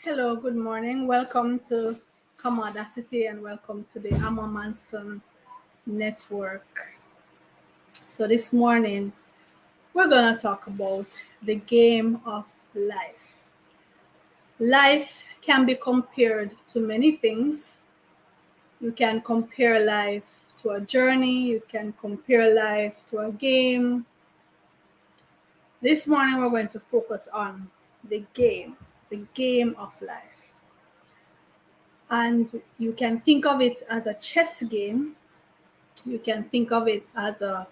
Hello, good morning. Welcome to Commodacity and welcome to the Amma Manson Network. So, this morning we're going to talk about the game of life. Life can be compared to many things. You can compare life to a journey, you can compare life to a game. This morning we're going to focus on the game of life. And you can think of it as a chess game. You can think of it as a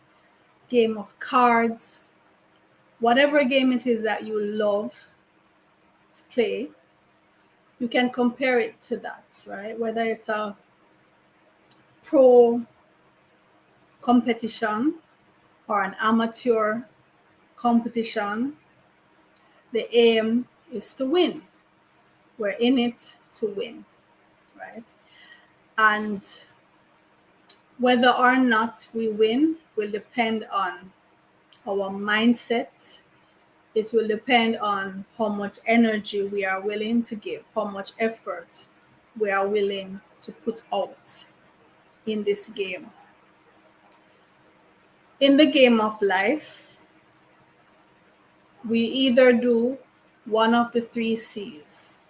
game of cards. Whatever game it is that you love to play, you can compare it to that, right? Whether it's a pro competition or an amateur competition, the aim is to win. We're in it to win, right? And whether or not we win will depend on our mindset. It will depend on how much energy we are willing to give, how much effort we are willing to put out in this game. In the game of life, we either do one of the three C's.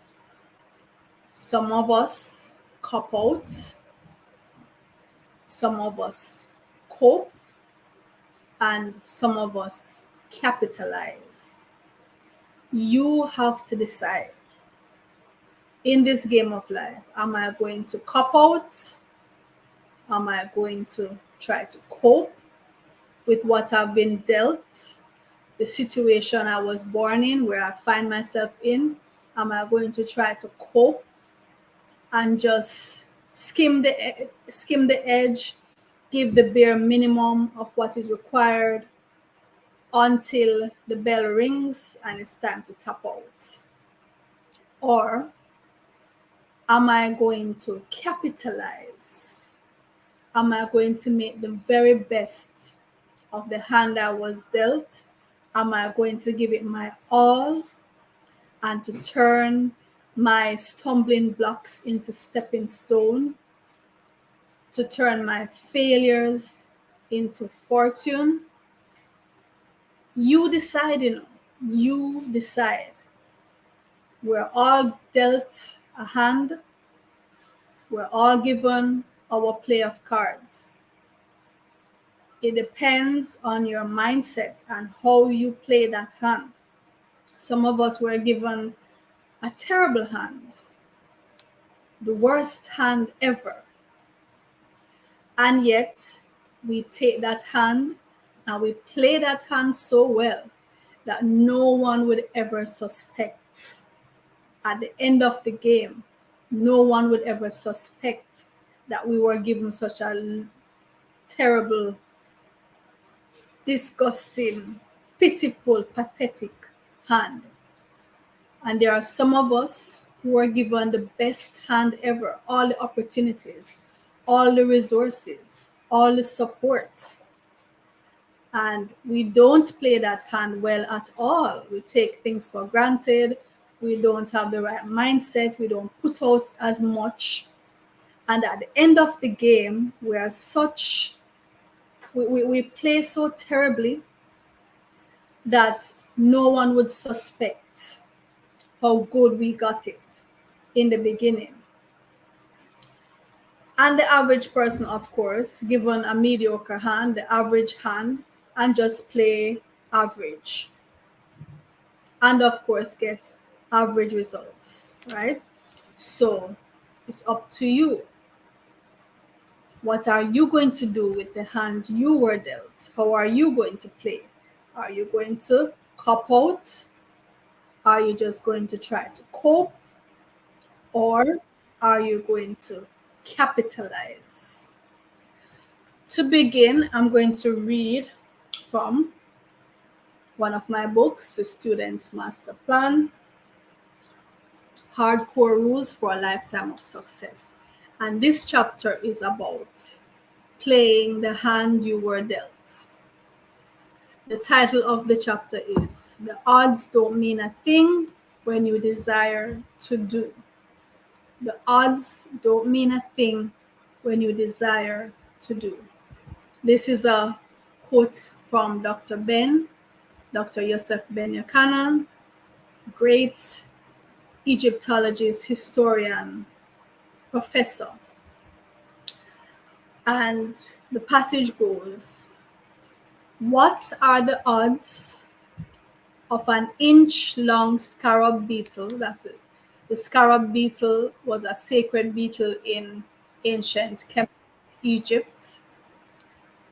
Some of us cop out, some of us cope, and some of us capitalize. You have to decide in this game of life, am I going to cop out? Am I going to try to cope with what I've been dealt, the situation I was born in, where I find myself in? Am I going to try to cope and just skim the edge, give the bare minimum of what is required until the bell rings and it's time to tap out? Or am I going to capitalize? Am I going to make the very best of the hand I was dealt? Am I going to give it my all and to turn my stumbling blocks into stepping stone, to turn my failures into fortune? You decide, you decide. We're all dealt a hand. We're all given our play of cards. It depends on your mindset and how you play that hand. Some of us were given a terrible hand, the worst hand ever. And yet, we take that hand and we play that hand so well that no one would ever suspect. At the end of the game, no one would ever suspect that we were given such a terrible, disgusting, pitiful, pathetic hand. And there are some of us who are given the best hand ever, all the opportunities, all the resources, all the support. And we don't play that hand well at all. We take things for granted. We don't have the right mindset. We don't put out as much. And at the end of the game, we play so terribly that no one would suspect how good we got it in the beginning. And the average person, of course, given a mediocre hand, the average hand, and just play average. And of course, get average results, right? So it's up to you. What are you going to do with the hand you were dealt? How are you going to play? Are you going to cop out? Are you just going to try to cope? Or are you going to capitalize? To begin, I'm going to read from one of my books, The Student's Master Plan, Hardcore Rules for a Lifetime of Success. And this chapter is about playing the hand you were dealt. The title of the chapter is The Odds Don't Mean a Thing when you desire to do. The odds don't mean a thing when you desire to do. This is a quote from Dr. Yosef Ben Yochanan, great Egyptologist, historian, professor. And the passage goes, "What are the odds of an inch-long scarab beetle?" That's it. The scarab beetle was a sacred beetle in ancient Egypt.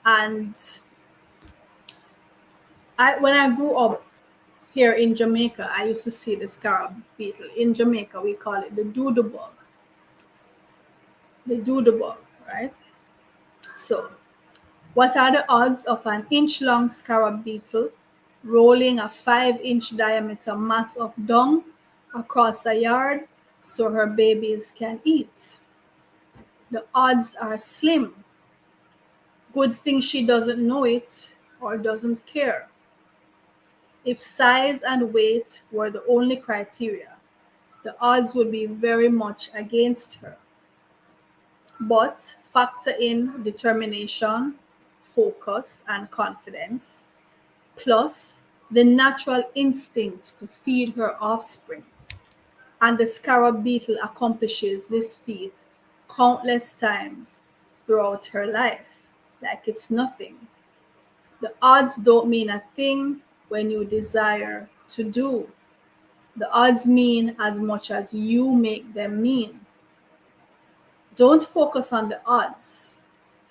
And when I grew up here in Jamaica, I used to see the scarab beetle. In Jamaica, we call it the doodlebug. The doodlebug, right? So, what are the odds of an inch-long scarab beetle rolling a 5-inch diameter mass of dung across a yard so her babies can eat? The odds are slim. Good thing she doesn't know it or doesn't care. If size and weight were the only criteria, the odds would be very much against her. But factor in determination, focus, and confidence, plus the natural instinct to feed her offspring. And the scarab beetle accomplishes this feat countless times throughout her life, like it's nothing. The odds don't mean a thing when you desire to do. The odds mean as much as you make them mean. Don't focus on the odds.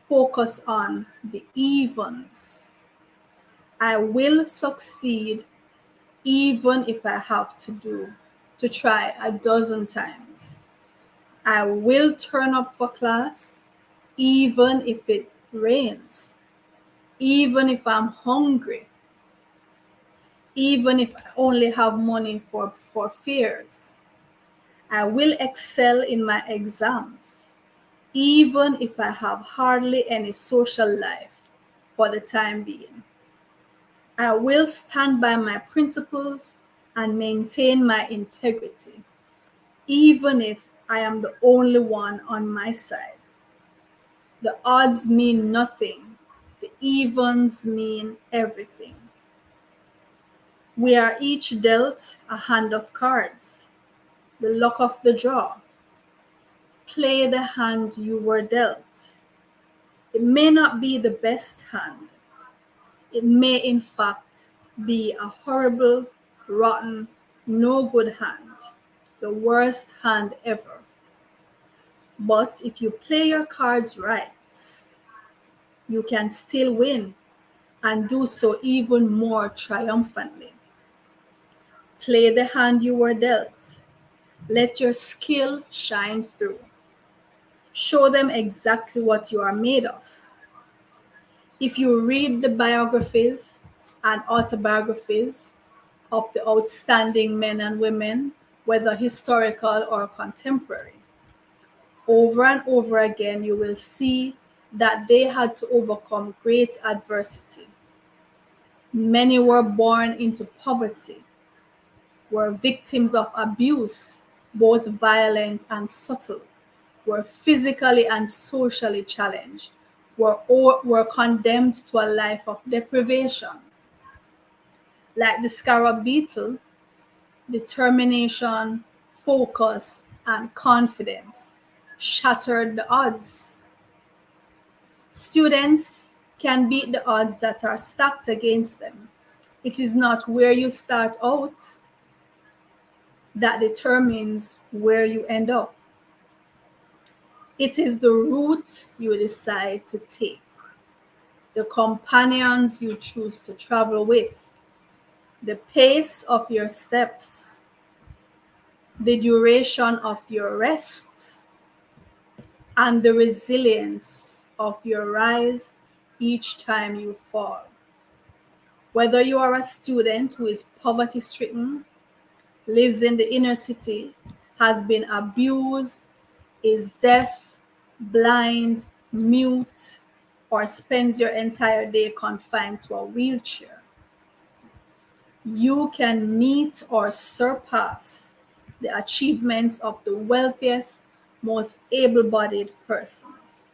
Focus on the evens. I will succeed even if I have to try a dozen times. I will turn up for class even if it rains, even if I'm hungry, even if I only have money for fares. I will excel in my exams, even if I have hardly any social life for the time being. I will stand by my principles and maintain my integrity, even if I am the only one on my side. The odds mean nothing. The evens mean everything. We are each dealt a hand of cards, the luck of the draw. Play the hand you were dealt. It may not be the best hand. It may, in fact, be a horrible, rotten, no good hand, the worst hand ever. But if you play your cards right, you can still win and do so even more triumphantly. Play the hand you were dealt. Let your skill shine through. Show them exactly what you are made of. If you read the biographies and autobiographies of the outstanding men and women, whether historical or contemporary, over and over again, you will see that they had to overcome great adversity. Many were born into poverty, were victims of abuse, both violent and subtle, were physically and socially challenged, were condemned to a life of deprivation. Like the scarab beetle, determination, focus, and confidence shattered the odds. Students can beat the odds that are stacked against them. It is not where you start out that determines where you end up. It is the route you decide to take, the companions you choose to travel with, the pace of your steps, the duration of your rest, and the resilience of your rise each time you fall. Whether you are a student who is poverty stricken, lives in the inner city, has been abused, is deaf, blind, mute, or spends your entire day confined to a wheelchair, you can meet or surpass the achievements of the wealthiest, most able bodied persons.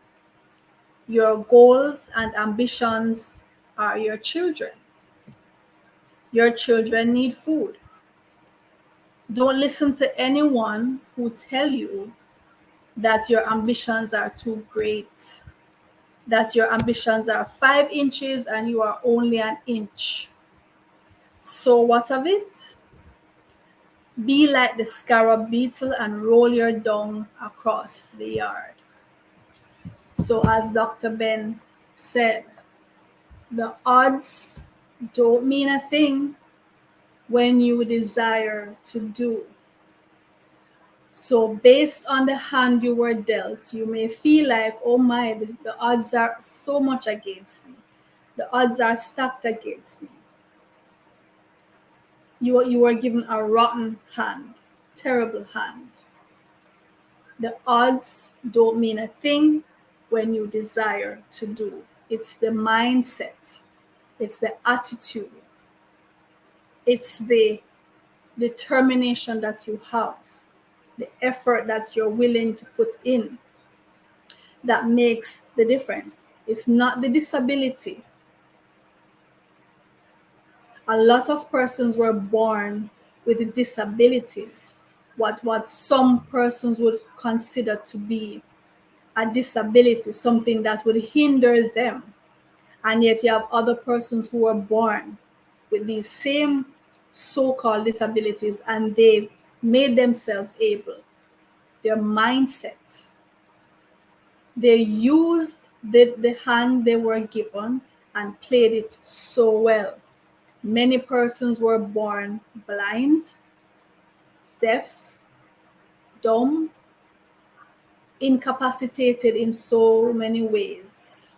Your goals and ambitions are your children. Your children need food. Don't listen to anyone who tell you that your ambitions are too great, that your ambitions are 5 inches and you are only an inch. So what of it? Be like the scarab beetle and roll your dung across the yard. So as Dr. Ben said, the odds don't mean a thing when you desire to do. So based on the hand you were dealt, you may feel like, oh my, the odds are so much against me. The odds are stacked against me. You were given a rotten hand, terrible hand. The odds don't mean a thing when you desire to do. It's the mindset, it's the attitude, it's the determination that you have, the effort that you're willing to put in that makes the difference. It's not the disability. A lot of persons were born with disabilities, what some persons would consider to be a disability, something that would hinder them. And yet you have other persons who were born with these same so-called disabilities and they made themselves able. Their mindset. They used the hand they were given and played it so well. Many persons were born blind, deaf, dumb, incapacitated in so many ways.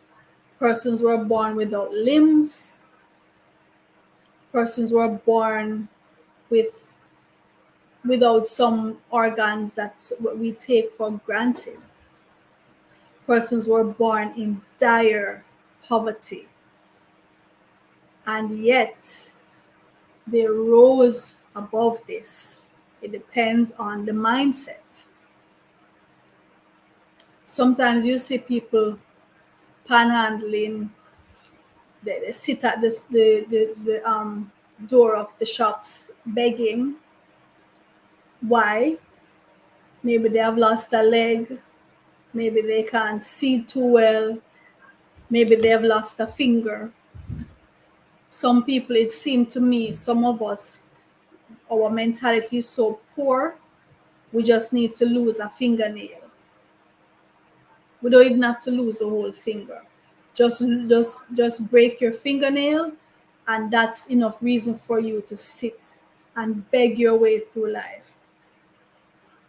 Persons were born without limbs. Persons were born without some organs that we take for granted. Persons were born in dire poverty. And yet, they rose above this. It depends on the mindset. Sometimes you see people panhandling, they sit at the door of the shops begging. Why? Maybe they have lost a leg, maybe they can't see too well, maybe they have lost a finger. Some people, it seemed to me, some of us, our mentality is so poor, we just need to lose a fingernail. We don't even have to lose the whole finger. Just break your fingernail, and that's enough reason for you to sit and beg your way through life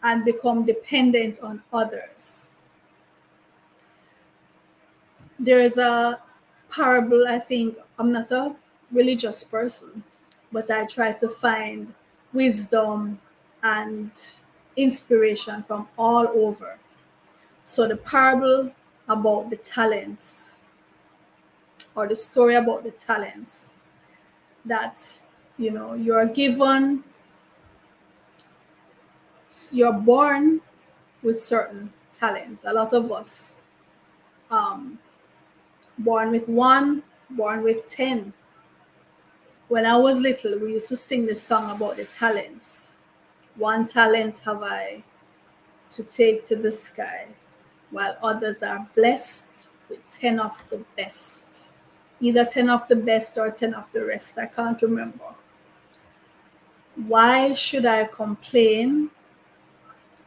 and become dependent on others. There's a parable, I think, I'm not a religious person, but I try to find wisdom and inspiration from all over. So the parable about the talents, or the story about the talents, that you're given, you're born with certain talents. A lot of us born with 1, born with 10. When I was little, we used to sing this song about the talents. 1 talent have I to take to the sky, while others are blessed with 10 of the best. Either 10 of the best or 10 of the rest, I can't remember. Why should I complain?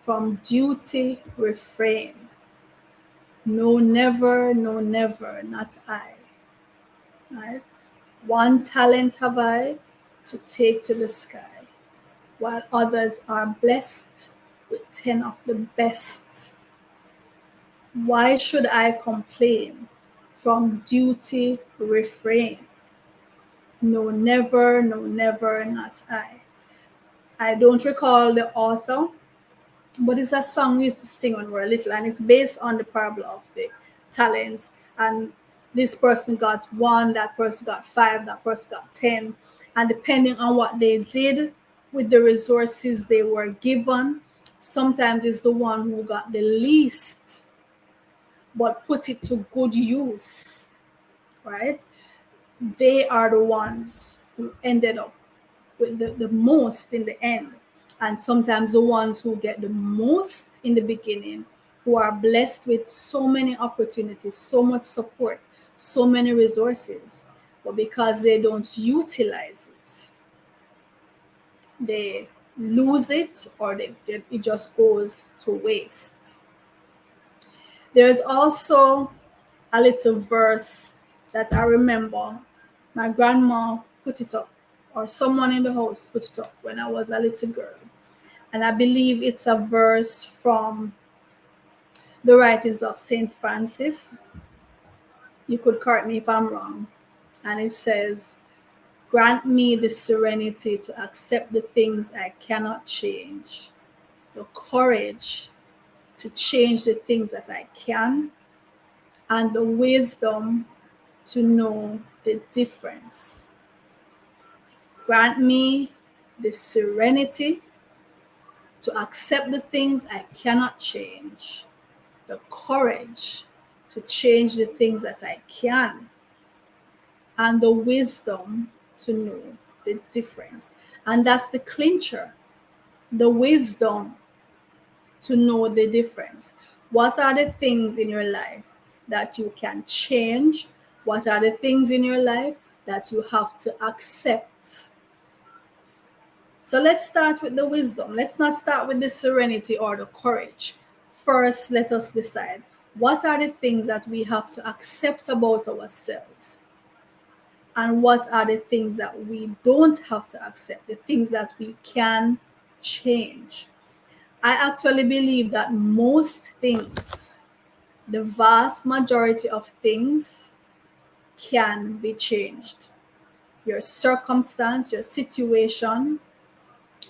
From duty refrain. No, never, not I. Right? 1 talent have I to take to the sky, while others are blessed with 10 of the best. Why should I complain? From duty refrain. No, never, not I. I don't recall the author, but it's a song we used to sing when we were little, and it's based on the parable of the talents. And this person got 1, that person got 5, that person got 10. And depending on what they did with the resources they were given, sometimes it's the one who got the least but put it to good use, right? They are the ones who ended up with the most in the end. And sometimes the ones who get the most in the beginning, who are blessed with so many opportunities, so much support, so many resources, but because they don't utilize it, they lose it, or it just goes to waste. There's also a little verse that I remember my grandma put it up, or someone in the house put it up when I was a little girl. And I believe it's a verse from the writings of St. Francis. You could correct me if I'm wrong. And it says, "Grant me the serenity to accept the things I cannot change, the courage to change the things that I can, and the wisdom to know the difference. Grant me the serenity to accept the things I cannot change, the courage to change the things that I can, and the wisdom to know the difference." And that's the clincher, the wisdom to know the difference. What are the things in your life that you can change? What are the things in your life that you have to accept? So let's start with the wisdom. Let's not start with the serenity or the courage. First, let us decide, what are the things that we have to accept about ourselves? And what are the things that we don't have to accept, the things that we can change? I actually believe that most things, the vast majority of things, can be changed. Your circumstance, your situation,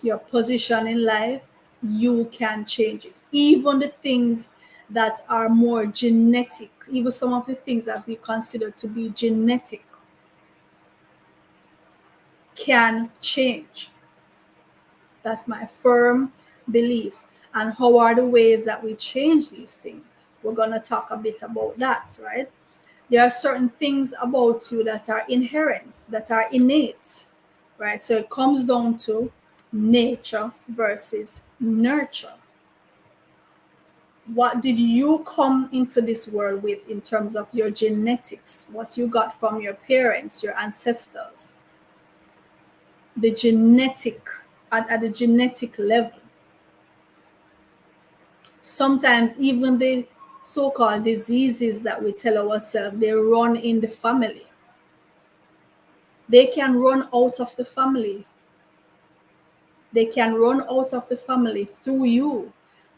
your position in life, you can change it. Even the things that are more genetic, even some of the things that we consider to be genetic, can change. That's my firm belief. And how are the ways that we change these things? We're going to talk a bit about that, right? There are certain things about you that are inherent, that are innate, right? So it comes down to nature versus nurture. What did you come into this world with in terms of your genetics? What you got from your parents, your ancestors? The genetic, at the genetic level. Sometimes even the so-called diseases that we tell ourselves, they run in the family. They can run out of the family. They can run out of the family through you,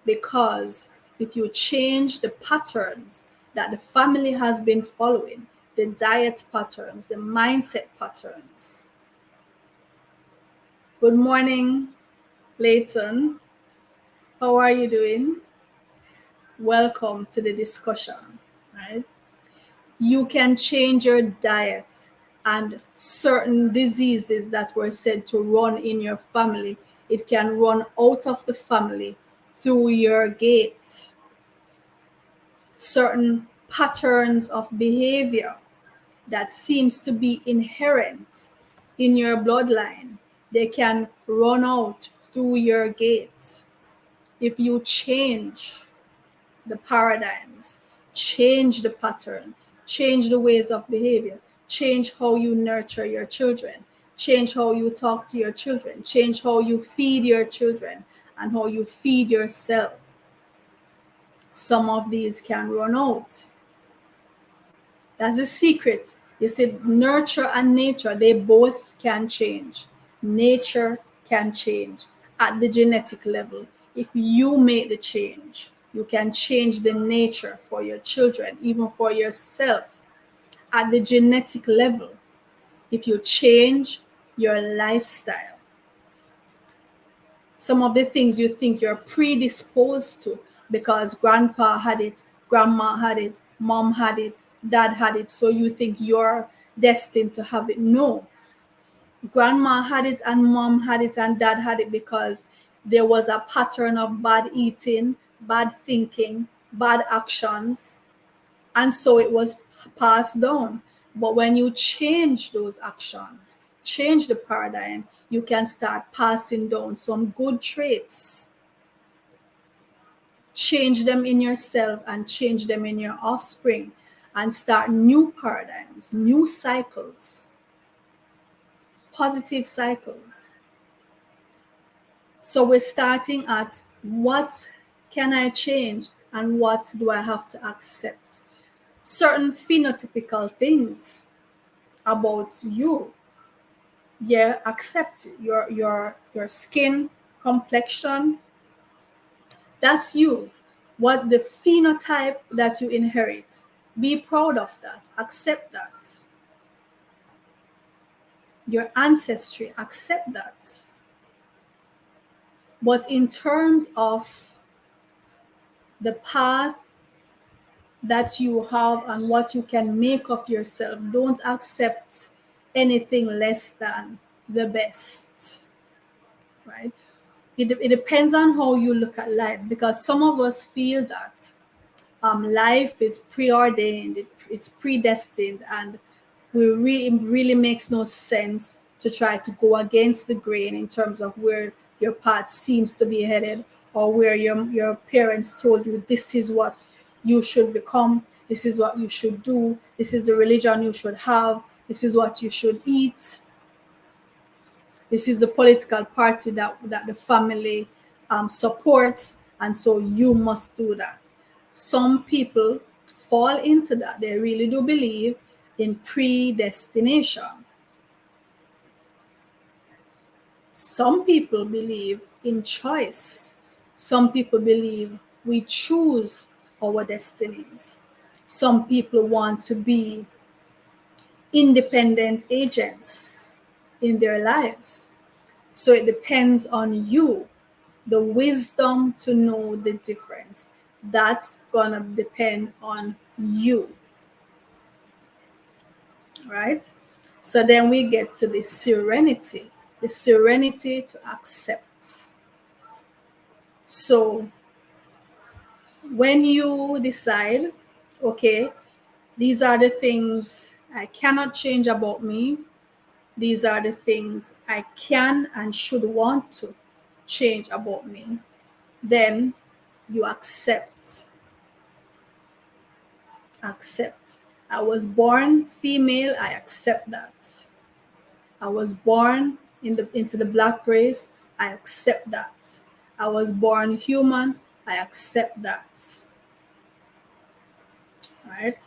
because if you change the patterns that the family has been following, the diet patterns, the mindset patterns. Good morning, Leighton. How are you doing? Welcome to the discussion, right? You can change your diet, and certain diseases that were said to run in your family, it can run out of the family through your gate. Certain patterns of behavior that seems to be inherent in your bloodline, they can run out through your gate. If you change the paradigms, change the pattern, change the ways of behavior, change how you nurture your children, change how you talk to your children, change how you feed your children, and how you feed yourself, some of these can run out. That's the secret. You see, nurture and nature, they both can change. Nature can change at the genetic level. If you make the change, you can change the nature for your children, even for yourself, at the genetic level. If you change your lifestyle, some of the things you think you're predisposed to because grandpa had it, grandma had it, mom had it, dad had it, so you think you're destined to have it. No, grandma had it and mom had it and dad had it because there was a pattern of bad eating, bad thinking, bad actions, and so it was passed down. But when you change those actions, change the paradigm, you can start passing down some good traits. Change them in yourself and change them in your offspring and start new paradigms, new cycles, positive cycles. So we're starting at what can I change and what do I have to accept? Certain phenotypical things about you. Yeah, accept your skin complexion. That's you. What the phenotype that you inherit. Be proud of that. Accept that. Your ancestry, accept that. But in terms of the path that you have and what you can make of yourself, don't accept anything less than the best, right? It depends on how you look at life, because some of us feel that life is preordained, it's predestined, and it really makes no sense to try to go against the grain in terms of where your path seems to be headed, or where your parents told you this is what you should become, this is what you should do, this is the religion you should have, this is what you should eat, this is the political party that the family supports, and so you must do that. Some people fall into that. They really do believe in predestination. Some people believe in choice. Some people believe we choose our destinies. Some people want to be independent agents in their lives. So it depends on you, the wisdom to know the difference. That's gonna depend on you, right? So then we get to the serenity to accept. So when you decide, okay, these are the things I cannot change about me, these are the things I can and should want to change about me, then you accept. Accept. I was born female, I accept that. I was born into the black race, I accept that. I was born human, I accept that. Right?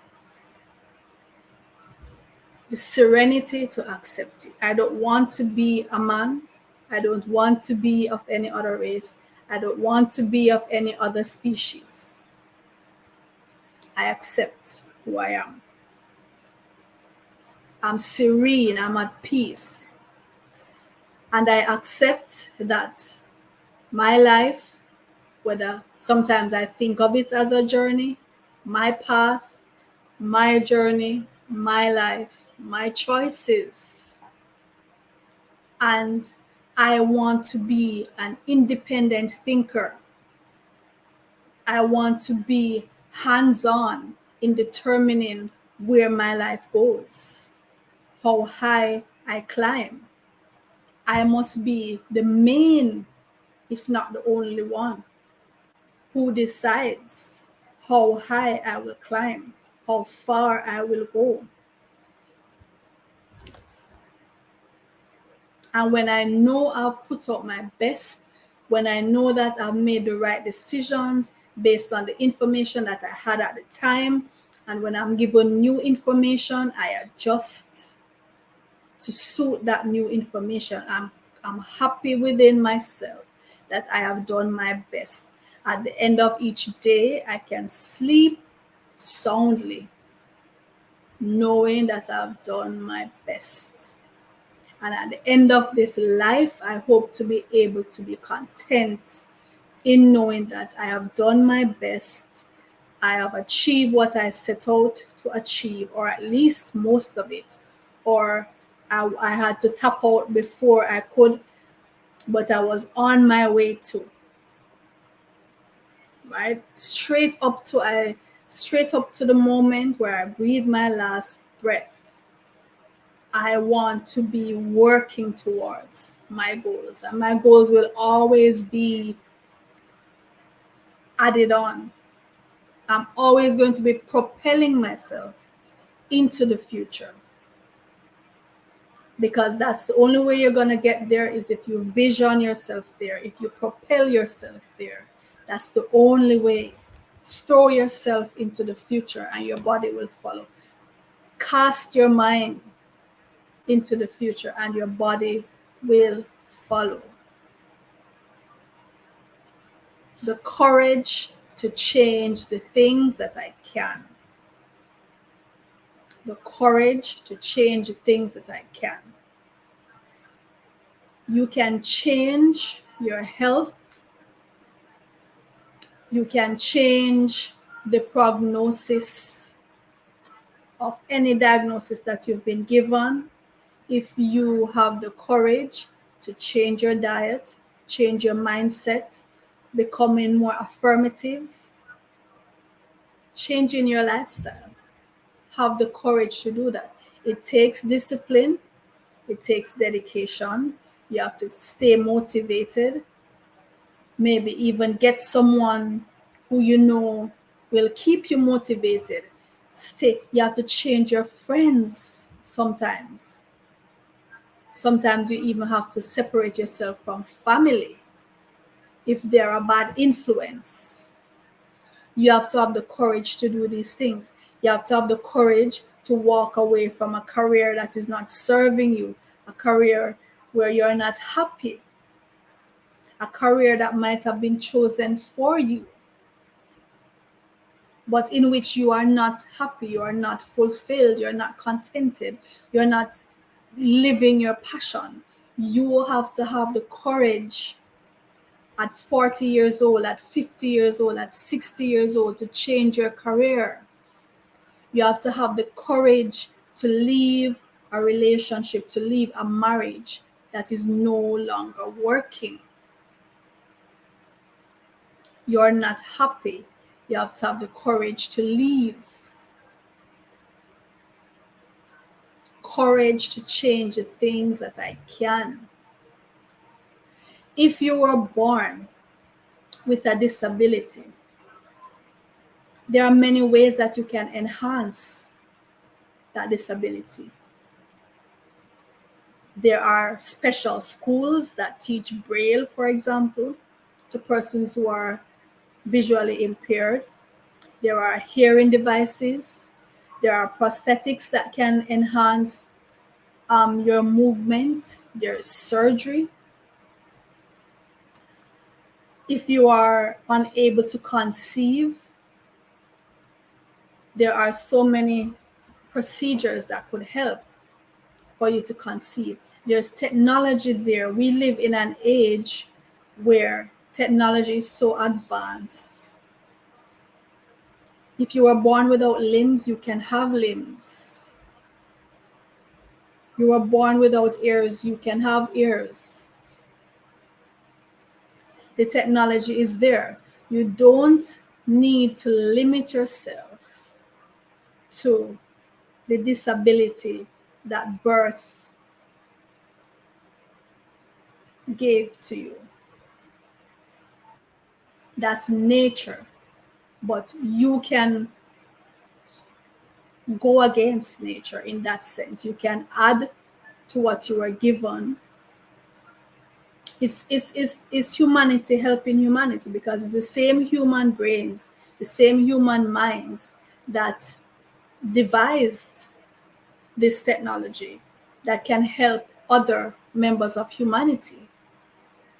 The serenity to accept it. I don't want to be a man. I don't want to be of any other race. I don't want to be of any other species. I accept who I am. I'm serene, I'm at peace. And I accept that my life, whether sometimes I think of it as a journey, my path, my journey, my life, my choices. And I want to be an independent thinker. I want to be hands-on in determining where my life goes, how high I climb. I must be the main, if not the only one, who decides how high I will climb, how far I will go. And when I know I've put out my best, when I know that I've made the right decisions based on the information that I had at the time, and when I'm given new information, I adjust to suit that new information. I'm happy within myself that I have done my best. At the end of each day, I can sleep soundly, knowing that I've done my best. And at the end of this life, I hope to be able to be content in knowing that I have done my best. I have achieved what I set out to achieve, or at least most of it, or I had to tap out before I could, but I was on my way to, right? Straight up to the moment where I breathe my last breath. I want to be working towards my goals, and my goals will always be added on. I'm always going to be propelling myself into the future, because that's the only way you're going to get there, is if you vision yourself there, if you propel yourself there. That's the only way. Throw yourself into the future and your body will follow. Cast your mind into the future and your body will follow. The courage to change the things that I can. The courage to change the things that I can. You can change your health. You can change the prognosis of any diagnosis that you've been given if you have the courage to change your diet, change your mindset, becoming more affirmative, changing your lifestyle. Have the courage to do that. It takes discipline, it takes dedication. You have to stay motivated, maybe even get someone who you know will keep you motivated. You have to change your friends sometimes. Sometimes you even have to separate yourself from family if they're a bad influence. You have to have the courage to do these things. You have to have the courage to walk away from a career that is not serving you, a career where you're not happy, a career that might have been chosen for you, but in which you are not happy, you are not fulfilled, you're not contented, you're not living your passion. You have to have the courage at 40 years old, at 50 years old, at 60 years old to change your career. You have to have the courage to leave a relationship, to leave a marriage that is no longer working. You're not happy. You have to have the courage to leave. Courage to change the things that I can. If you were born with a disability, there are many ways that you can enhance that disability. There are special schools that teach Braille, for example, to persons who are visually impaired. There are hearing devices. There are prosthetics that can enhance your movement. There's surgery. If you are unable to conceive, there are so many procedures that could help for you to conceive. There's technology there. We live in an age where technology is so advanced. If you were born without limbs, you can have limbs. You were born without ears, you can have ears. The technology is there. You don't need to limit yourself to the disability that birth gave to you. That's nature. But you can go against nature in that sense. You can add to what you were given. It's humanity helping humanity, because it's the same human brains, the same human minds that devised this technology that can help other members of humanity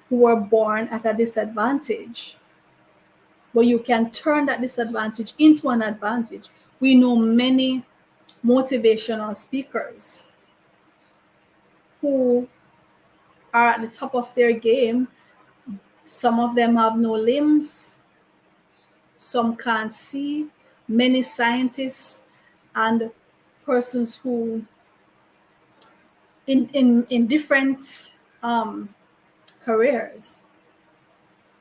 who were born at a disadvantage. But you can turn that disadvantage into an advantage. We know many motivational speakers who are at the top of their game. Some of them have no limbs, some can't see. Many scientists and persons who in different careers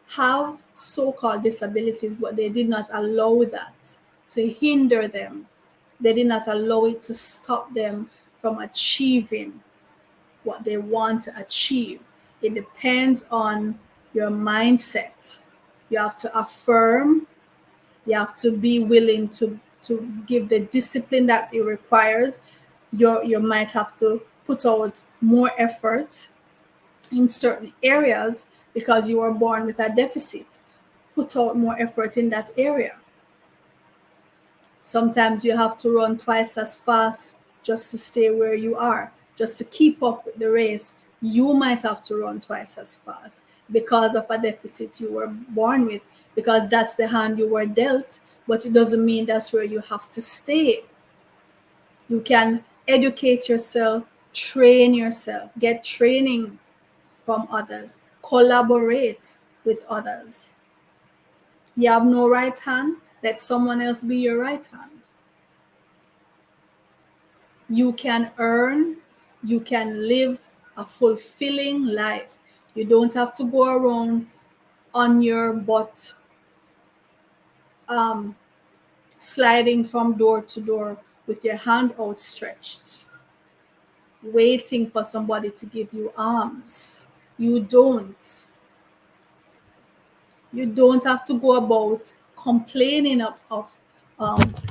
have so-called disabilities, but they did not allow that to hinder them. They did not allow it to stop them from achieving what they want to achieve. It depends on your mindset. You have to affirm, you have to be willing to give the discipline that it requires. You might have to put out more effort in certain areas because you were born with a deficit. Put out more effort in that area. Sometimes you have to run twice as fast just to stay where you are, just to keep up with the race. You might have to run twice as fast because of a deficit you were born with, because that's the hand you were dealt, but it doesn't mean that's where you have to stay. You can educate yourself, train yourself, get training from others, collaborate with others. You have no right hand, let someone else be your right hand. You can earn, you can live a fulfilling life. You don't have to go around on your butt, sliding from door to door with your hand outstretched, waiting for somebody to give you arms. You don't. You don't have to go about complaining of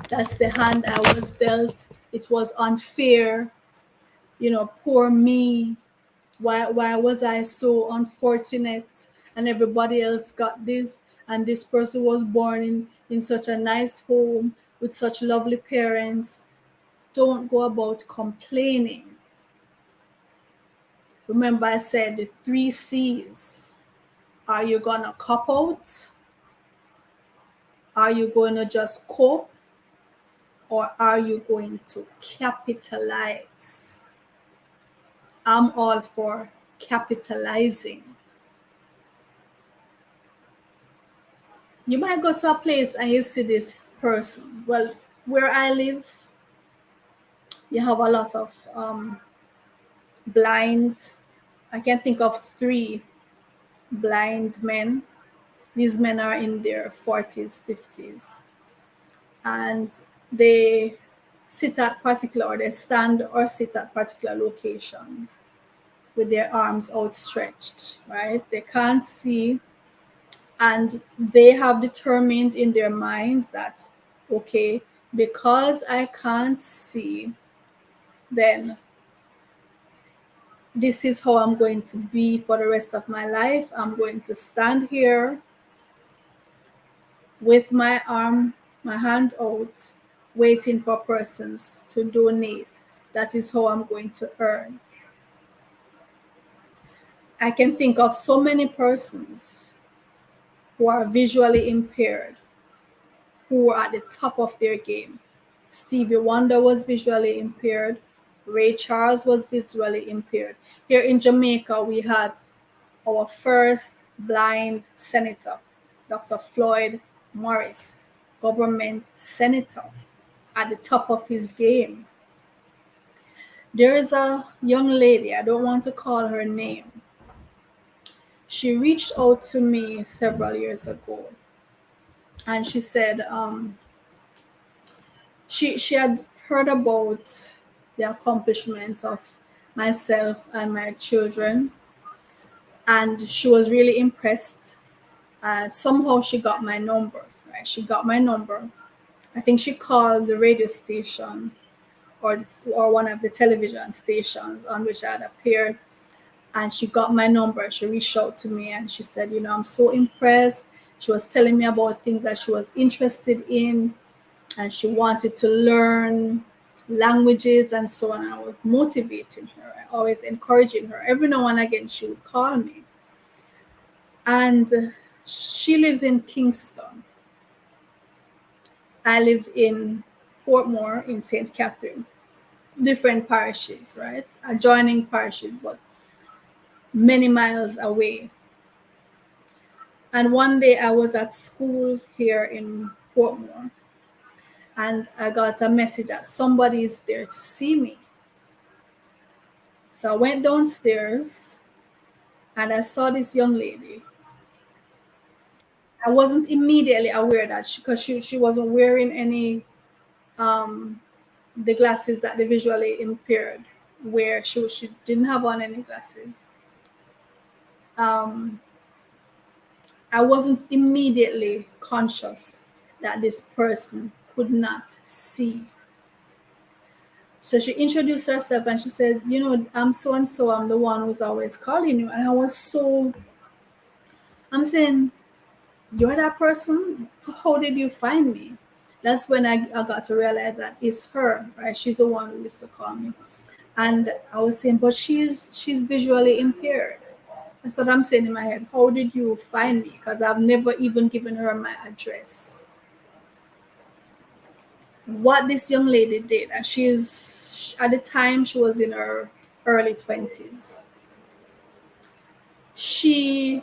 that's the hand I was dealt. It was unfair. Poor me. Why was I so unfortunate and everybody else got this and this person was born in such a nice home with such lovely parents. Don't go about complaining. Remember I said the 3 C's. Are you gonna cop out? Are you going to just cope? Or are you going to capitalize? I'm all for capitalizing. You might go to a place and you see this person. Well, where I live, you have a lot of blind. I can think of 3 blind men. These men are in their 40s, 50s. And they sit at particular, or they stand or sit at particular locations with their arms outstretched, right? They can't see, and they have determined in their minds that, okay, because I can't see, then this is how I'm going to be for the rest of my life. I'm going to stand here with my hand out, waiting for persons to donate. That is how I'm going to earn. I can think of so many persons who are visually impaired, who are at the top of their game. Stevie Wonder was visually impaired. Ray Charles was visually impaired. Here in Jamaica, we had our first blind senator, Dr. Floyd Morris, government senator, at the top of his game. There is a young lady, I don't want to call her name. She reached out to me several years ago, and she said she had heard about the accomplishments of myself and my children, and she was really impressed. Somehow she got my number, right? She got my number. I think she called the radio station or one of the television stations on which I had appeared, and she got my number. She reached out to me and she said, I'm so impressed. She was telling me about things that she was interested in, and she wanted to learn languages and so on. I was motivating her, always encouraging her. Every now and again, she would call me. And she lives in Kingston. I live in Portmore in St. Catherine. Different parishes, right? Adjoining parishes, but many miles away. And one day I was at school here in Portmore, and I got a message that somebody is there to see me. So I went downstairs and I saw this young lady. I wasn't immediately aware that because she wasn't wearing any the glasses that the visually impaired wear. She didn't have on any glasses. Um, I wasn't immediately conscious that this person could not see. So she introduced herself and she said, "You know, I'm so and so. I'm the one who's always calling you." And I was so, I'm saying, "You're that person? So how did you find me?" That's when I got to realize that it's her, right? She's the one who used to call me. And I was saying, "But she's visually impaired." That's what I'm saying in my head. How did you find me? Because I've never even given her my address. What this young lady did, and she's at the time she was in her early 20s. She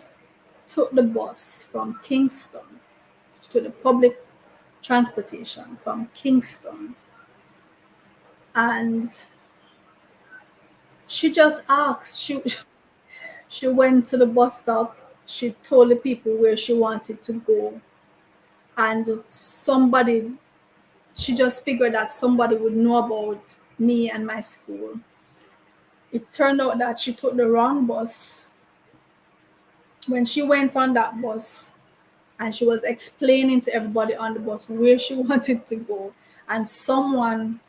took the bus from Kingston. She took the public transportation from Kingston, and she just asked. She went to the bus stop. She told the people where she wanted to go, and somebody. She just figured that somebody would know about me and my school. It turned out that she took the wrong bus. When she went on that bus and she was explaining to everybody on the bus where she wanted to go, and someone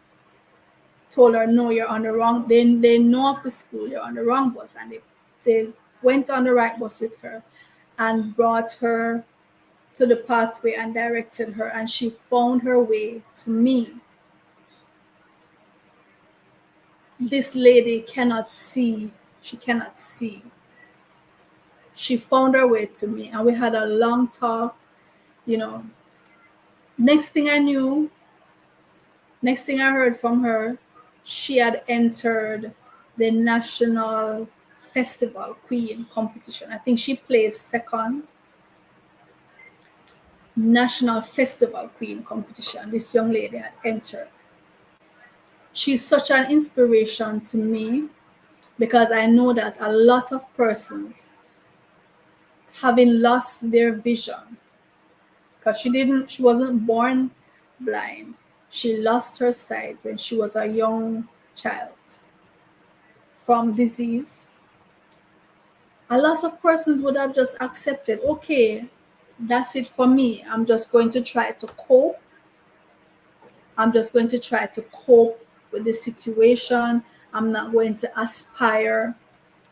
told her, "No, you're on the wrong." They know of the school, you're on the wrong bus, and they went on the right bus with her and brought her to the pathway and directed her, and she found her way to me. This lady cannot see. She cannot see. She found her way to me, and we had a long talk. You know, next thing I knew, next thing I heard from her, she had entered the national festival queen competition. I think she placed second. National festival queen competition. This young lady had entered. She's such an inspiration to me because I know that a lot of persons having lost their vision, because she wasn't born blind. She lost her sight when she was a young child from disease. A lot of persons would have just accepted, okay, that's it for me. I'm just going to try to cope. I'm just going to try to cope with the situation. I'm not going to aspire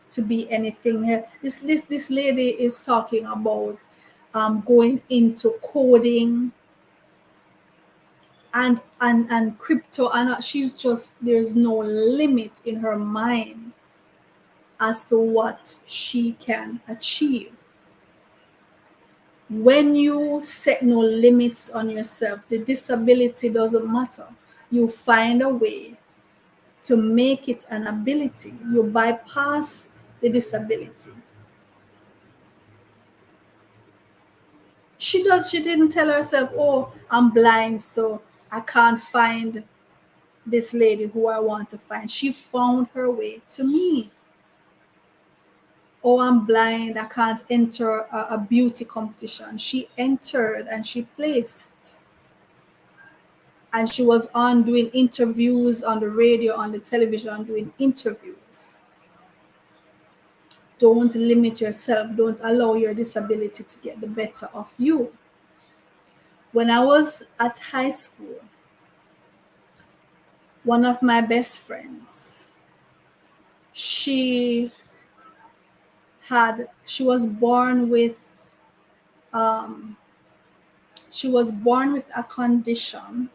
to be anything here. This lady is talking about going into coding and crypto, and she's just, there's no limit in her mind as to what she can achieve. When you set no limits on yourself, the disability doesn't matter. You find a way to make it an ability. You bypass the disability. She didn't tell herself, "Oh, I'm blind, so I can't find this lady who I want to find." She found her way to me. "Oh, I'm blind, I can't enter a beauty competition." She entered and she placed. And she was on doing interviews on the radio, on the television, doing interviews. Don't limit yourself. Don't allow your disability to get the better of you. When I was at high school, one of my best friends, she she was born with um, a condition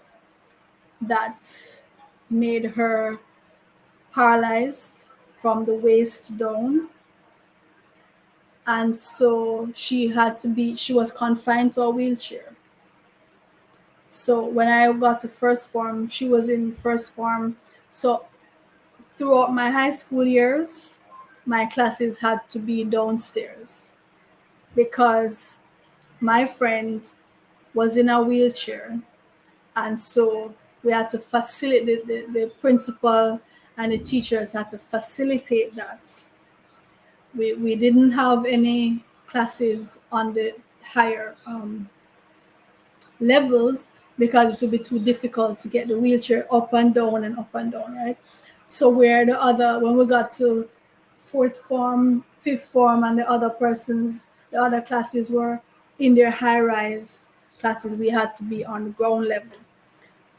that made her paralyzed from the waist down. And so she was confined to a wheelchair. So when I got to first form, she was in first form. So throughout my high school years, my classes had to be downstairs because my friend was in a wheelchair. And so we had to facilitate the principal and the teachers had to facilitate that. We didn't have any classes on the higher levels because it would be too difficult to get the wheelchair up and down and up and down, right? So where the other, when we got to fourth form, fifth form, and the other persons, the other classes were in their high rise classes, we had to be on the ground level.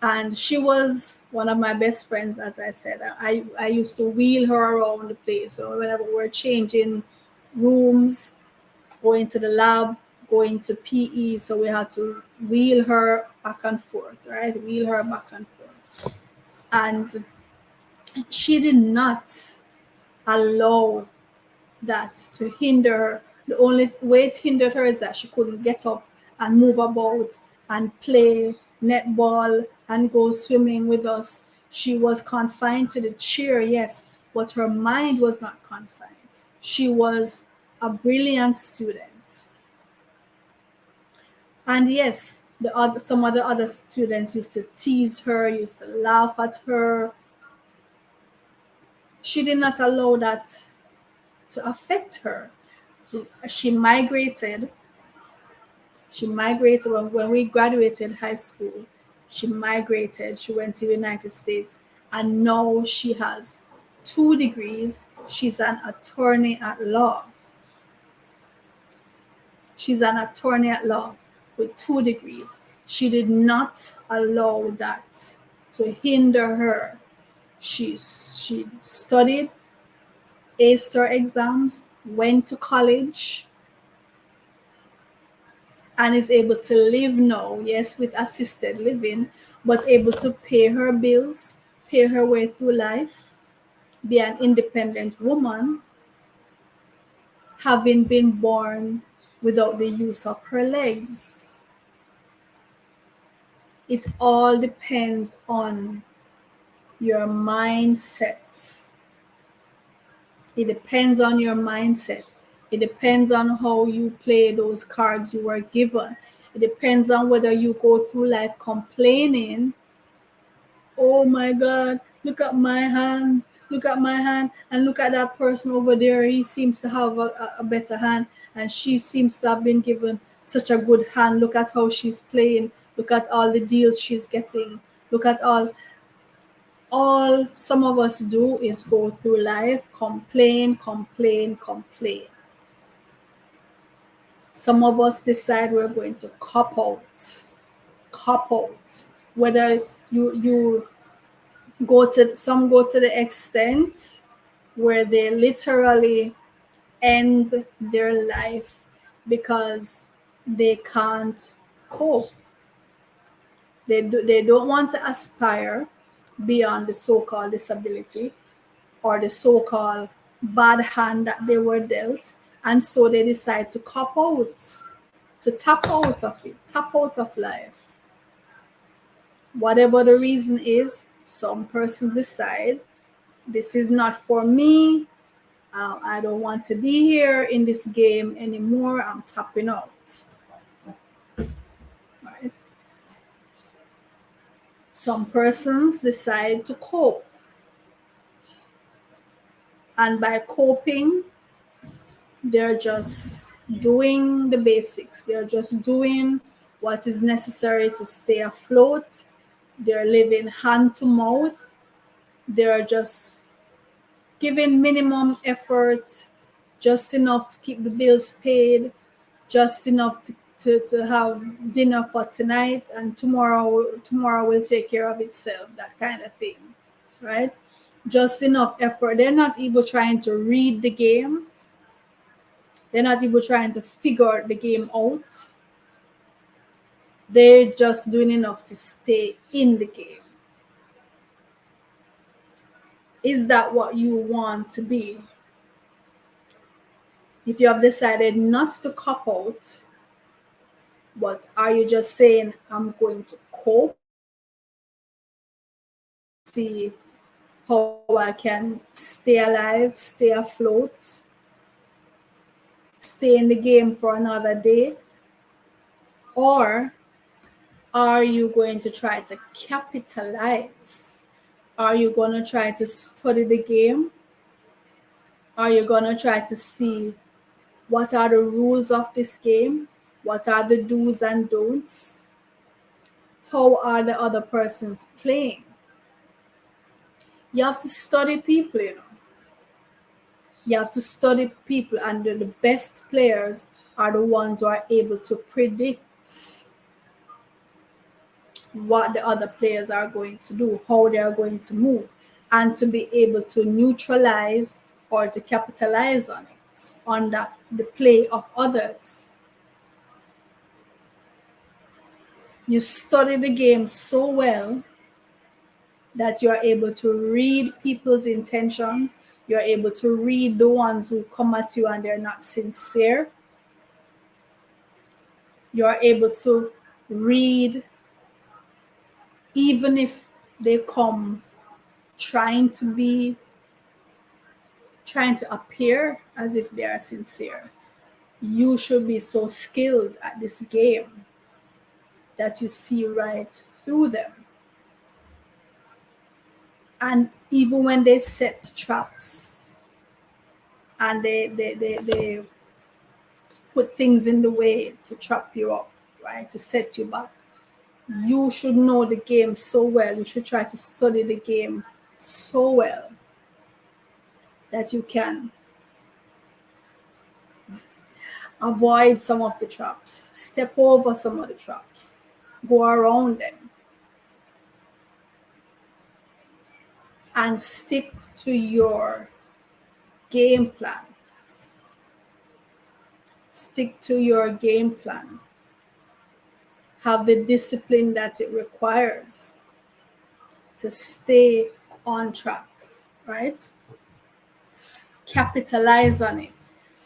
And she was one of my best friends, as I said. I used to wheel her around the place. So whenever we were changing rooms, going to the lab, going to PE, so we had to wheel her back and forth, right? Wheel her back and forth. And she did not allow that to hinder her. The only way it hindered her is that she couldn't get up and move about and play netball and go swimming with us. She was confined to the chair, yes, but her mind was not confined. She was a brilliant student. And yes, some of the other students used to tease her, used to laugh at her. She did not allow that to affect her. She migrated. When we graduated high school. She migrated. She went to the United States, and now she has 2 degrees. She's an attorney at law. She's an attorney at law with 2 degrees. She did not allow that to hinder her. She studied, aced her exams, went to college, and is able to live now, yes, with assisted living, but able to pay her bills, pay her way through life, be an independent woman, having been born without the use of her legs. It all depends on your mindset. It depends on your mindset. It depends on how you play those cards you were given. It depends on whether you go through life complaining, oh my God, look at my hands, look at my hand, and look at that person over there. He seems to have a better hand, and she seems to have been given such a good hand. Look at how she's playing. Look at all the deals she's getting. Look at all some of us do is go through life, complain. Some of us decide we're going to cop out. Whether you go to the extent where they literally end their life because they can't cope. They don't want to aspire beyond the so-called disability or the so-called bad hand that they were dealt, and so they decide to cop out, to tap out of it, tap out of life. Whatever the reason is, some persons decide this is not for me. I don't want to be here in this game anymore. I'm tapping out. Right? Some persons decide to cope. And by coping, they're just doing the basics. They're just doing what is necessary to stay afloat. They're living hand to mouth. They're just giving minimum effort, just enough to keep the bills paid, just enough to have dinner for tonight, and tomorrow will take care of itself, that kind of thing, right? Just enough effort. They're not even trying to read the game. They're not even trying to figure the game out. They're just doing enough to stay in the game. Is that what you want to be? If you have decided not to cop out, but are you just saying, I'm going to cope, see how I can stay alive, stay afloat, stay in the game for another day? Or are you going to try to capitalize Are you going to try to study the game? Are you going to try to see what are the rules of this game? What are the do's and don'ts? How are the other persons playing? You have to study people, you know. You have to study people, and the best players are the ones who are able to predict what the other players are going to do, how they are going to move, and to be able to neutralize or to capitalize on it, on that the play of others. You study the game so well that you are able to read people's intentions. You're able to read the ones who come at you and they're not sincere. You're able to read even if they come trying to appear as if they are sincere. You should be so skilled at this game that you see right through them. And even when they set traps and they put things in the way to trap you up, right, to set you back, you should know the game so well. You should try to study the game so well that you can avoid some of the traps, step over some of the traps, go around them, and stick to your game plan. Stick to your game plan. Have the discipline that it requires to stay on track, right? Capitalize on it.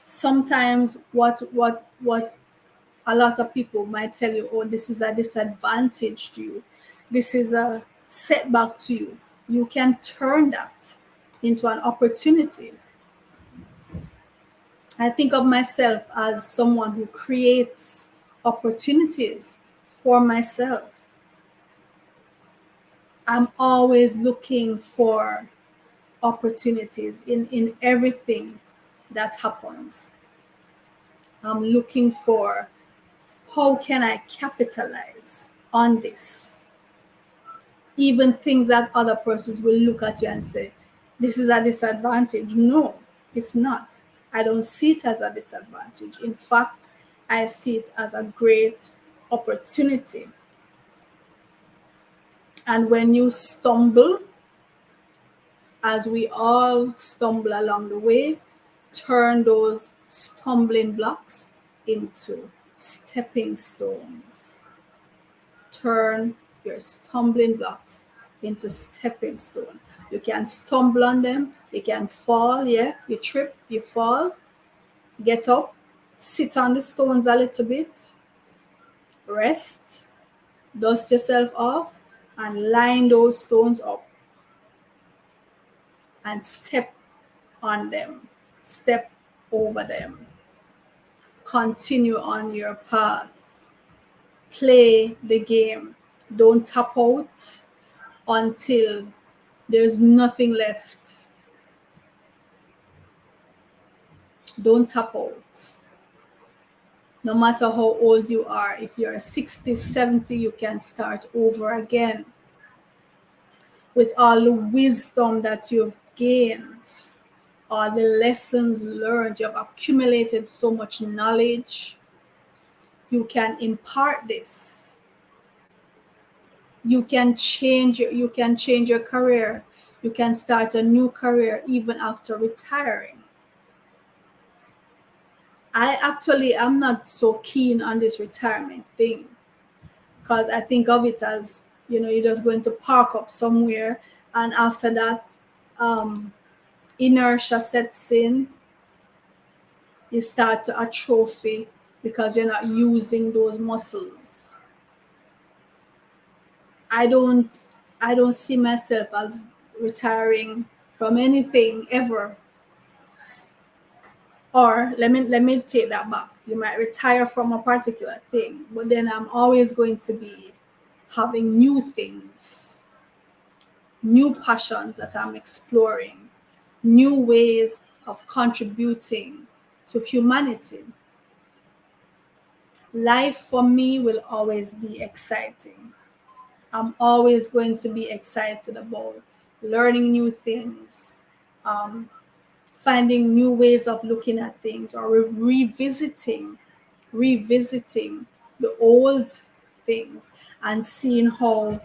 Sometimes what a lot of people might tell you, oh, this is a disadvantage to you, this is a setback to you. You can turn that into an opportunity. I think of myself as someone who creates opportunities for myself. I'm always looking for opportunities in everything that happens. I'm looking for how can I capitalize on this? Even things that other persons will look at you and say, this is a disadvantage. No, it's not. I don't see it as a disadvantage. In fact, I see it as a great opportunity. And when you stumble, as we all stumble along the way, turn those stumbling blocks into stepping stones. Turn your stumbling blocks into stepping stone. You can stumble on them, you can fall, yeah, you trip, you fall, get up, sit on the stones a little bit, rest, dust yourself off, and line those stones up and step on them, step over them. Continue on your path. Play the game. Don't tap out until there's nothing left. Don't tap out. No matter how old you are, if you're 60, 70, you can start over again with all the wisdom that you've gained, all the lessons learned. You've accumulated so much knowledge. You can impart this. You can change your career. You can start a new career even after retiring. I'm not so keen on this retirement thing, because I think of it as, you're just going to park up somewhere, and after that, inertia sets in. You start to atrophy because you're not using those muscles. I don't see myself as retiring from anything ever. Or let me take that back. You might retire from a particular thing, but then I'm always going to be having new things. new passions that I'm exploring, new ways of contributing to humanity. Life for me will always be exciting. I'm always going to be excited about learning new things, um, finding new ways of looking at things, or revisiting the old things and seeing how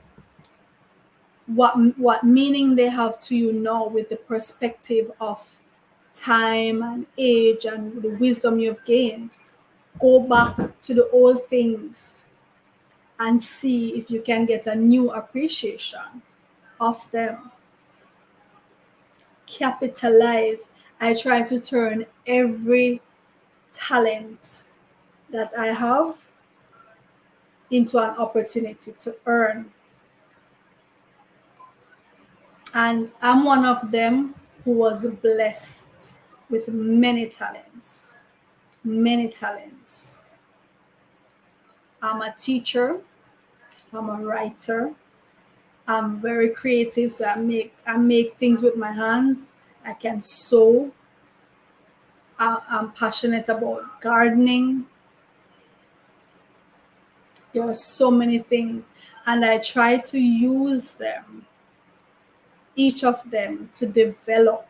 what meaning they have to you now with the perspective of time and age and the wisdom you've gained. Go back to the old things and see if you can get a new appreciation of them. Capitalize. I try to turn every talent that I have into an opportunity to earn. And I'm one of them who was blessed with many talents. Many talents. I'm a teacher, I'm a writer, I'm very creative, so I make things with my hands. I can sew. I'm passionate about gardening. There are so many things, and I try to use them, each of them, to develop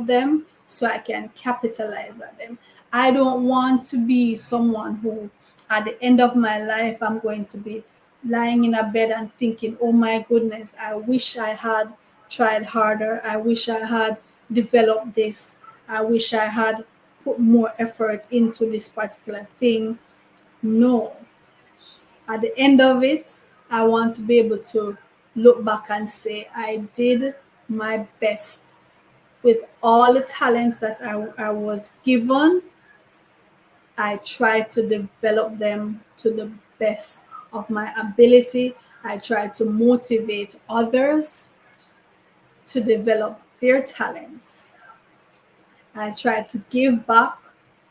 them so I can capitalize on them. I don't want to be someone who, at the end of my life, I'm going to be lying in a bed and thinking, oh my goodness, I wish I had tried harder. I wish I had developed this. I wish I had put more effort into this particular thing. No. At the end of it, I want to be able to look back and say, I did my best with all the talents that I was given. I tried to develop them to the best of my ability. I tried to motivate others to develop their talents. I tried to give back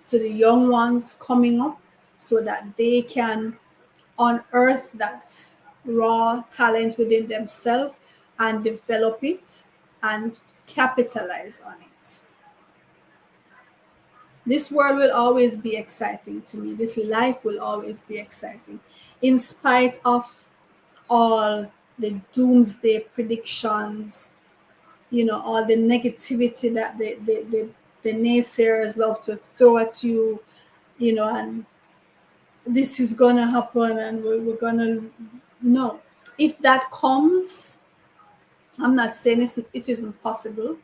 to the young ones coming up so that they can unearth that raw talent within themselves and develop it and capitalize on it. This world will always be exciting to me. This life will always be exciting, in spite of all the doomsday predictions, all the negativity that the naysayers love to throw at you, and this is going to happen and we're going to. No. If that comes, I'm not saying it isn't possible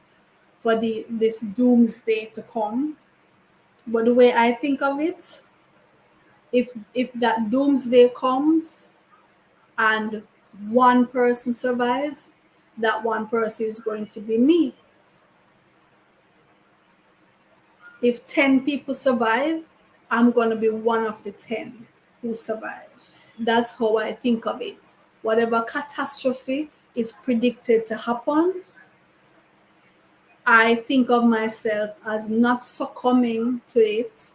for this doomsday to come. But the way I think of it, if that doomsday comes and one person survives, that one person is going to be me. If 10 people survive, I'm going to be one of the 10 who survives. That's how I think of it. Whatever catastrophe is predicted to happen, I think of myself as not succumbing to it,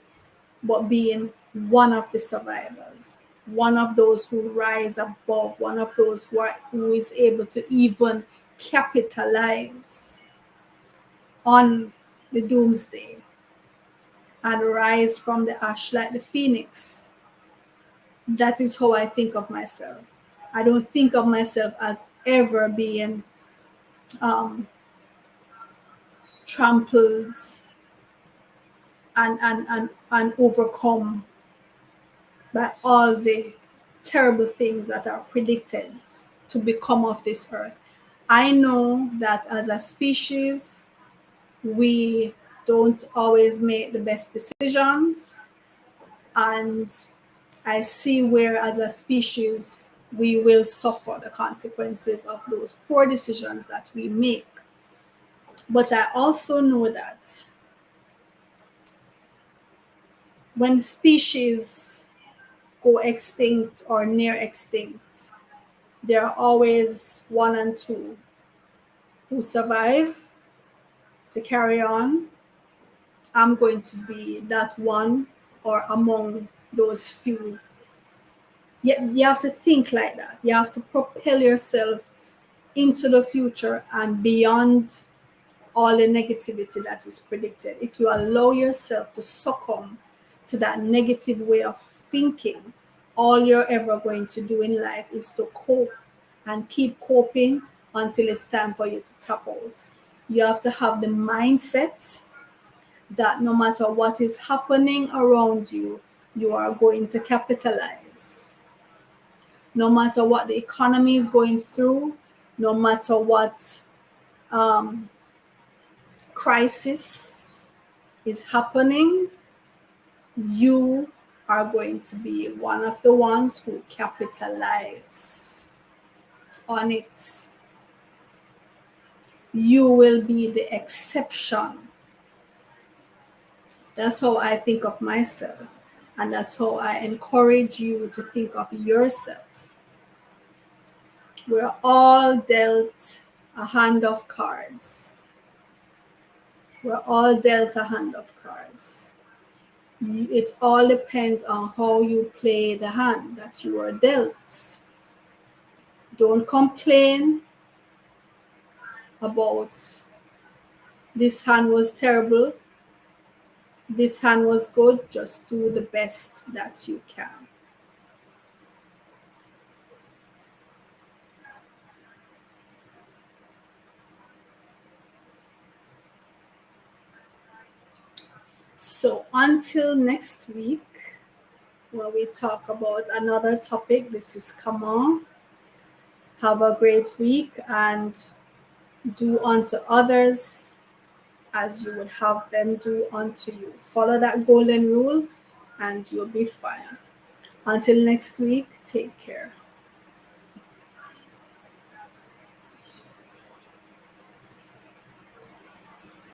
but being one of the survivors, one of those who rise above, one of those who is able to even capitalize on the doomsday and rise from the ash like the phoenix. That is how I think of myself. I don't think of myself as ever being trampled and overcome by all the terrible things that are predicted to become of this earth. I know that as a species, we don't always make the best decisions. And I see where, as a species, we will suffer the consequences of those poor decisions that we make. But I also know that when species go extinct or near extinct, there are always one and two who survive to carry on. I'm going to be that one or among those few. You have to think like that. You have to propel yourself into the future and beyond all the negativity that is predicted. If you allow yourself to succumb to that negative way of thinking, all you're ever going to do in life is to cope and keep coping until it's time for you to tap out. You have to have the mindset that no matter what is happening around you, you are going to capitalize. No matter what the economy is going through, no matter what um, crisis is happening, you are going to be one of the ones who capitalize on it. You will be the exception. That's how I think of myself. And that's how I encourage you to think of yourself. We're all dealt a hand of cards. We're all dealt a hand of cards. It all depends on how you play the hand that you are dealt. Don't complain about this hand was terrible, this hand was good. Just do the best that you can. So until next week, when we talk about another topic, this is Kama. Have a great week and do unto others as you would have them do unto you. Follow that golden rule and you'll be fine. Until next week, take care.